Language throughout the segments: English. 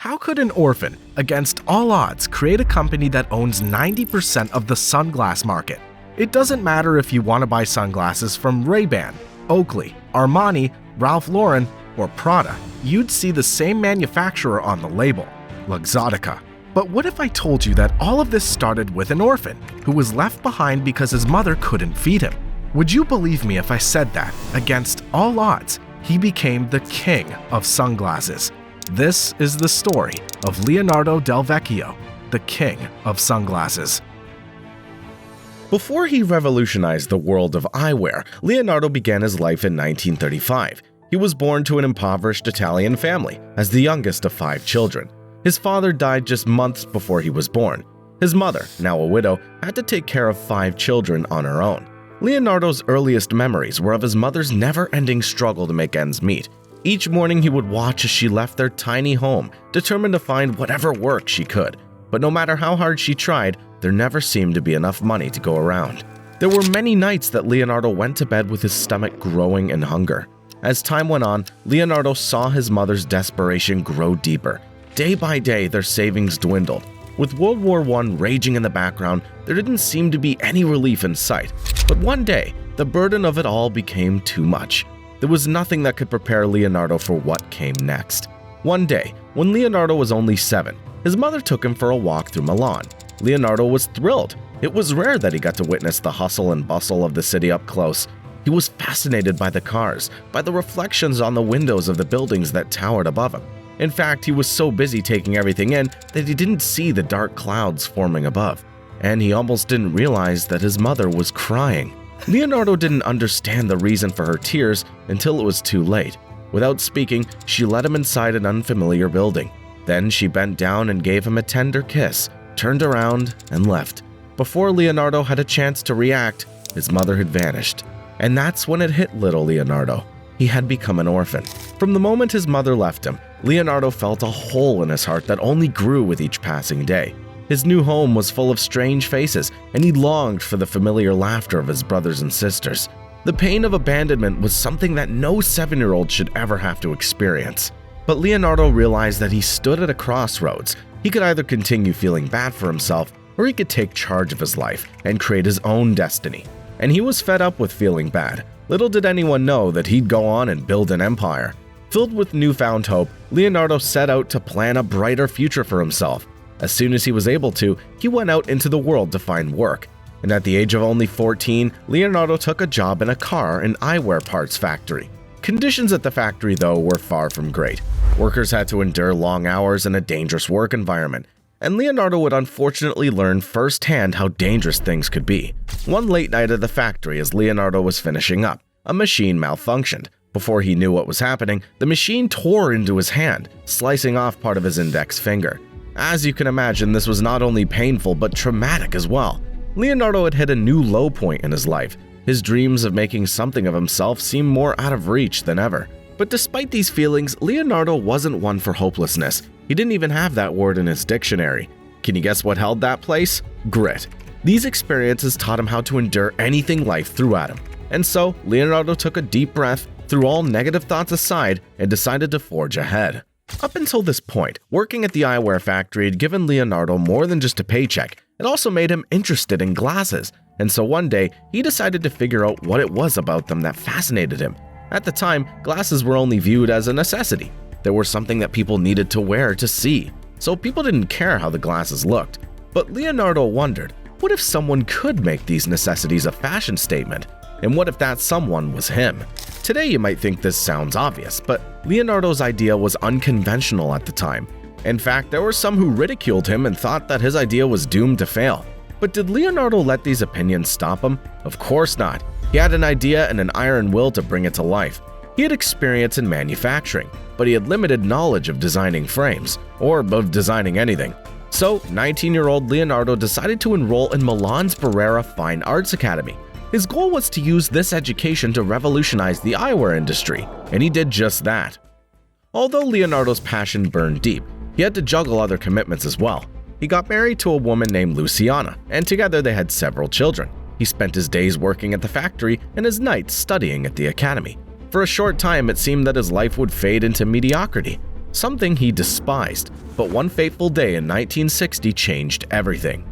How could an orphan, against all odds, create a company that owns 90% of the sunglass market? It doesn't matter if you want to buy sunglasses from Ray-Ban, Oakley, Armani, Ralph Lauren, or Prada, you'd see the same manufacturer on the label, Luxottica. But what if I told you that all of this started with an orphan who was left behind because his mother couldn't feed him? Would you believe me if I said that, against all odds, he became the king of sunglasses? This is the story of Leonardo Del Vecchio, the king of sunglasses. Before he revolutionized the world of eyewear, Leonardo began his life in 1935. He was born to an impoverished Italian family as the youngest of 5 children. His father died just months before he was born. His mother, now a widow, had to take care of 5 children on her own. Leonardo's earliest memories were of his mother's never-ending struggle to make ends meet. Each morning he would watch as she left their tiny home, determined to find whatever work she could. But no matter how hard she tried, there never seemed to be enough money to go around. There were many nights that Leonardo went to bed with his stomach growing in hunger. As time went on, Leonardo saw his mother's desperation grow deeper. Day by day, their savings dwindled. With World War I raging in the background, there didn't seem to be any relief in sight. But one day, the burden of it all became too much. There was nothing that could prepare Leonardo for what came next. One day, when Leonardo was only 7, his mother took him for a walk through Milan. Leonardo was thrilled. It was rare that he got to witness the hustle and bustle of the city up close. He was fascinated by the cars, by the reflections on the windows of the buildings that towered above him. In fact, he was so busy taking everything in that he didn't see the dark clouds forming above, and he almost didn't realize that his mother was crying. Leonardo didn't understand the reason for her tears until it was too late. Without speaking, she led him inside an unfamiliar building. Then she bent down and gave him a tender kiss, turned around, and left. Before Leonardo had a chance to react, his mother had vanished. And that's when it hit little Leonardo. He had become an orphan. From the moment his mother left him, Leonardo felt a hole in his heart that only grew with each passing day. His new home was full of strange faces, and he longed for the familiar laughter of his brothers and sisters. The pain of abandonment was something that no 7-year-old should ever have to experience. But Leonardo realized that he stood at a crossroads. He could either continue feeling bad for himself, or he could take charge of his life and create his own destiny. And he was fed up with feeling bad. Little did anyone know that he'd go on and build an empire. Filled with newfound hope, Leonardo set out to plan a brighter future for himself. As soon as he was able to, he went out into the world to find work. And at the age of only 14, Leonardo took a job in a car and eyewear parts factory. Conditions at the factory, though, were far from great. Workers had to endure long hours in a dangerous work environment, and Leonardo would unfortunately learn firsthand how dangerous things could be. One late night at the factory as Leonardo was finishing up, a machine malfunctioned. Before he knew what was happening, the machine tore into his hand, slicing off part of his index finger. As you can imagine, this was not only painful but traumatic as well. Leonardo had hit a new low point in his life. His dreams of making something of himself seemed more out of reach than ever. But despite these feelings, Leonardo wasn't one for hopelessness. He didn't even have that word in his dictionary. Can you guess what held that place? Grit. These experiences taught him how to endure anything life threw at him. And so, Leonardo took a deep breath, threw all negative thoughts aside, and decided to forge ahead. Up until this point, working at the eyewear factory had given Leonardo more than just a paycheck. It also made him interested in glasses. And so one day, he decided to figure out what it was about them that fascinated him. At the time, glasses were only viewed as a necessity. They were something that people needed to wear to see. So people didn't care how the glasses looked. But Leonardo wondered, what if someone could make these necessities a fashion statement? And what if that someone was him? Today you might think this sounds obvious, but Leonardo's idea was unconventional at the time. In fact, there were some who ridiculed him and thought that his idea was doomed to fail. But did Leonardo let these opinions stop him? Of course not. He had an idea and an iron will to bring it to life. He had experience in manufacturing, but he had limited knowledge of designing frames, or of designing anything. So, 19-year-old Leonardo decided to enroll in Milan's Barrera Fine Arts Academy. His goal was to use this education to revolutionize the eyewear industry, and he did just that. Although Leonardo's passion burned deep, he had to juggle other commitments as well. He got married to a woman named Luciana, and together they had several children. He spent his days working at the factory and his nights studying at the academy. For a short time, it seemed that his life would fade into mediocrity. something he despised. But one fateful day in 1960 changed everything.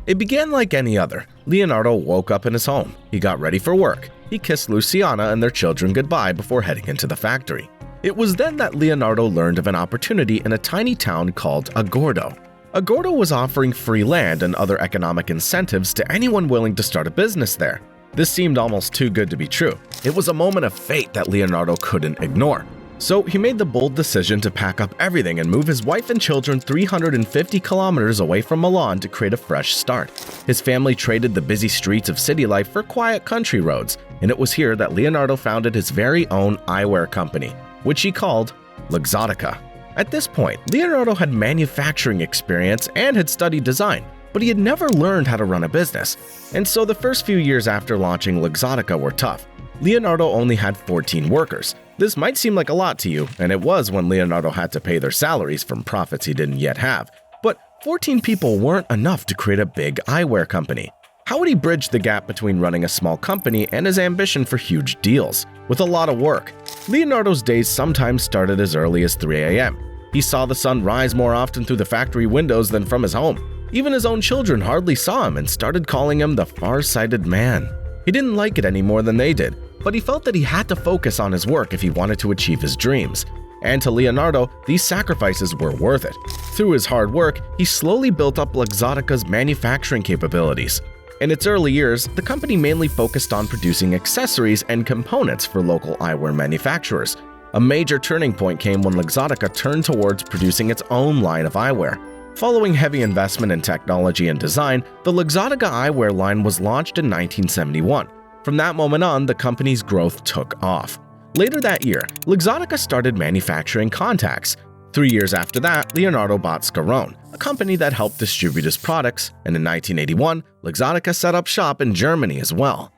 It began like any other. Leonardo woke up in his home. He got ready for work. He kissed Luciana and their children goodbye before heading into the factory. It was then that Leonardo learned of an opportunity in a tiny town called Agordo. Agordo was offering free land and other economic incentives to anyone willing to start a business there. This seemed almost too good to be true. It was a moment of fate that Leonardo couldn't ignore. So he made the bold decision to pack up everything and move his wife and children 350 kilometers away from Milan to create a fresh start. His family traded the busy streets of city life for quiet country roads, and it was here that Leonardo founded his very own eyewear company, which he called Luxottica. At this point, Leonardo had manufacturing experience and had studied design, but he had never learned how to run a business. And so the first few years after launching Luxottica were tough. Leonardo only had 14 workers. This might seem like a lot to you, and it was when Leonardo had to pay their salaries from profits he didn't yet have. But 14 people weren't enough to create a big eyewear company. How would he bridge the gap between running a small company and his ambition for huge deals? With a lot of work. Leonardo's days sometimes started as early as 3 a.m. He saw the sun rise more often through the factory windows than from his home. Even his own children hardly saw him and started calling him the far-sighted man. He didn't like it any more than they did, but he felt that he had to focus on his work if he wanted to achieve his dreams. And to Leonardo, these sacrifices were worth it. Through his hard work, he slowly built up Luxottica's manufacturing capabilities. In its early years, the company mainly focused on producing accessories and components for local eyewear manufacturers. A major turning point came when Luxottica turned towards producing its own line of eyewear. Following heavy investment in technology and design, the Luxottica eyewear line was launched in 1971. From that moment on, the company's growth took off. Later that year, Luxottica started manufacturing contacts. 3 years after that, Leonardo bought Scarone, a company that helped distribute his products, and in 1981, Luxottica set up shop in Germany as well.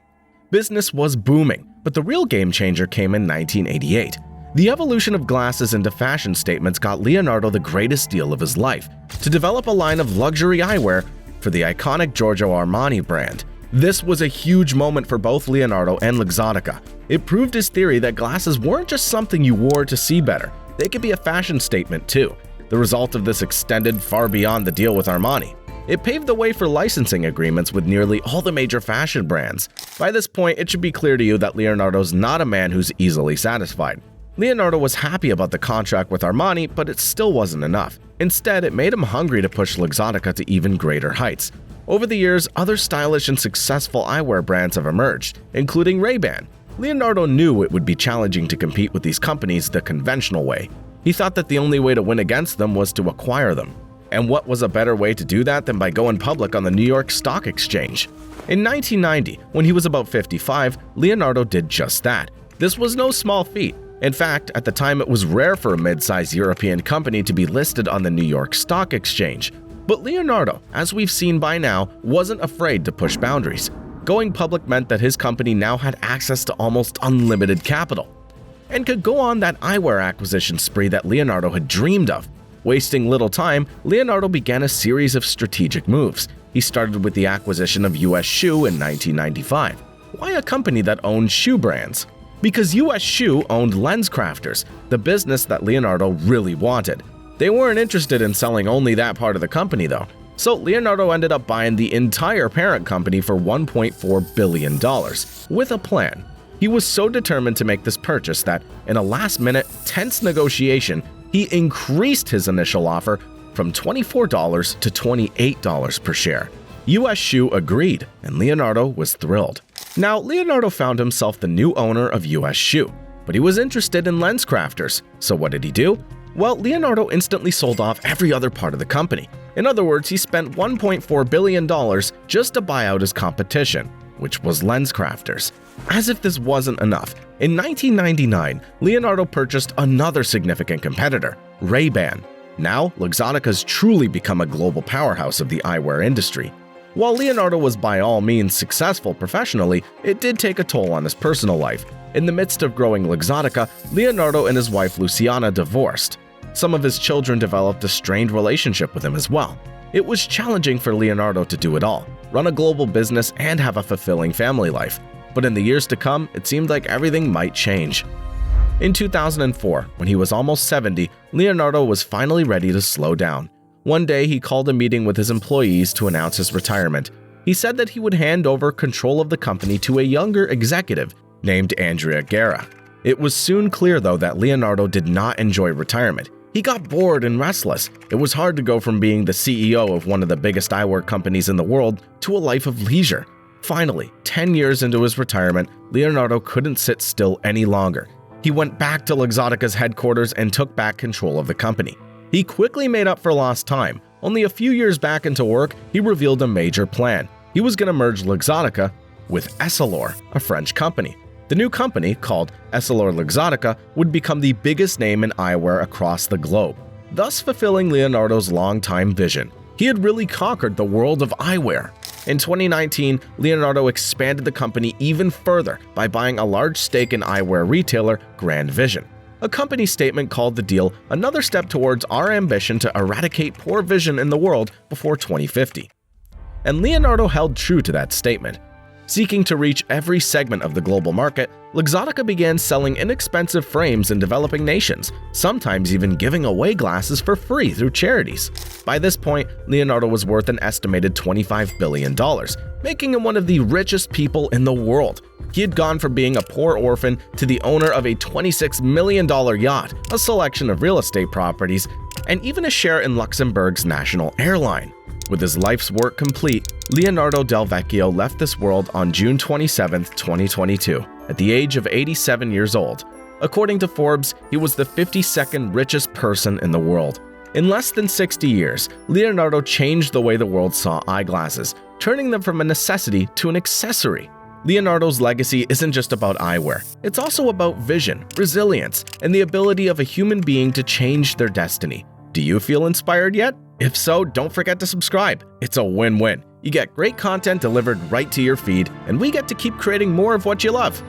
Business was booming, but the real game changer came in 1988. The evolution of glasses into fashion statements got Leonardo the greatest deal of his life, to develop a line of luxury eyewear for the iconic Giorgio Armani brand. This was a huge moment for both Leonardo and Luxottica. It proved his theory that glasses weren't just something you wore to see better, they could be a fashion statement too. The result of this extended far beyond the deal with Armani. It paved the way for licensing agreements with nearly all the major fashion brands. By this point, it should be clear to you that Leonardo's not a man who's easily satisfied. Leonardo was happy about the contract with Armani, but it still wasn't enough. Instead, it made him hungry to push Luxottica to even greater heights. Over the years, other stylish and successful eyewear brands have emerged, including Ray-Ban. Leonardo knew it would be challenging to compete with these companies the conventional way. He thought that the only way to win against them was to acquire them. And what was a better way to do that than by going public on the New York Stock Exchange? In 1990, when he was about 55, Leonardo did just that. This was no small feat. In fact, at the time it was rare for a mid-sized European company to be listed on the New York Stock Exchange. But Leonardo, as we've seen by now, wasn't afraid to push boundaries. Going public meant that his company now had access to almost unlimited capital, and could go on that eyewear acquisition spree that Leonardo had dreamed of. Wasting little time, Leonardo began a series of strategic moves. He started with the acquisition of US Shoe in 1995. Why a company that owned shoe brands? Because US Shoe owned LensCrafters, the business that Leonardo really wanted. They weren't interested in selling only that part of the company though, so Leonardo ended up buying the entire parent company for $1.4 billion, with a plan. He was so determined to make this purchase that, in a last-minute, tense negotiation, he increased his initial offer from $24 to $28 per share. US Shoe agreed, and Leonardo was thrilled. Now, Leonardo found himself the new owner of US Shoe, but he was interested in LensCrafters, so what did he do? Well, Leonardo instantly sold off every other part of the company. In other words, he spent $1.4 billion just to buy out his competition, which was LensCrafters. As if this wasn't enough, in 1999, Leonardo purchased another significant competitor, Ray-Ban. Now, Luxottica's truly become a global powerhouse of the eyewear industry. While Leonardo was by all means successful professionally, it did take a toll on his personal life. In the midst of growing Luxottica, Leonardo and his wife Luciana divorced. Some of his children developed a strained relationship with him as well. It was challenging for Leonardo to do it all, run a global business and have a fulfilling family life. But in the years to come, it seemed like everything might change. In 2004, when he was almost 70, Leonardo was finally ready to slow down. One day, he called a meeting with his employees to announce his retirement. He said that he would hand over control of the company to a younger executive named Andrea Guerra. It was soon clear, though, that Leonardo did not enjoy retirement. He got bored and restless. It was hard to go from being the CEO of one of the biggest eyewear companies in the world to a life of leisure. Finally, 10 years into his retirement, Leonardo couldn't sit still any longer. He went back to Luxottica's headquarters and took back control of the company. He quickly made up for lost time. Only a few years back into work, he revealed a major plan. He was going to merge Luxottica with Essilor, a French company. The new company, called Essilor-Luxottica, would become the biggest name in eyewear across the globe, thus fulfilling Leonardo's longtime vision. He had really conquered the world of eyewear. In 2019, Leonardo expanded the company even further by buying a large stake in eyewear retailer Grand Vision. A company statement called the deal another step towards our ambition to eradicate poor vision in the world before 2050. And Leonardo held true to that statement. Seeking to reach every segment of the global market, Luxottica began selling inexpensive frames in developing nations, sometimes even giving away glasses for free through charities. By this point, Leonardo was worth an estimated $25 billion, making him one of the richest people in the world. He had gone from being a poor orphan to the owner of a $26 million yacht, a selection of real estate properties, and even a share in Luxembourg's national airline. With his life's work complete, Leonardo Del Vecchio left this world on June 27, 2022, at the age of 87 years old. According to Forbes, he was the 52nd richest person in the world. In less than 60 years, Leonardo changed the way the world saw eyeglasses, turning them from a necessity to an accessory. Leonardo's legacy isn't just about eyewear, it's also about vision, resilience, and the ability of a human being to change their destiny. Do you feel inspired yet? If so, don't forget to subscribe. It's a win-win. You get great content delivered right to your feed, and we get to keep creating more of what you love.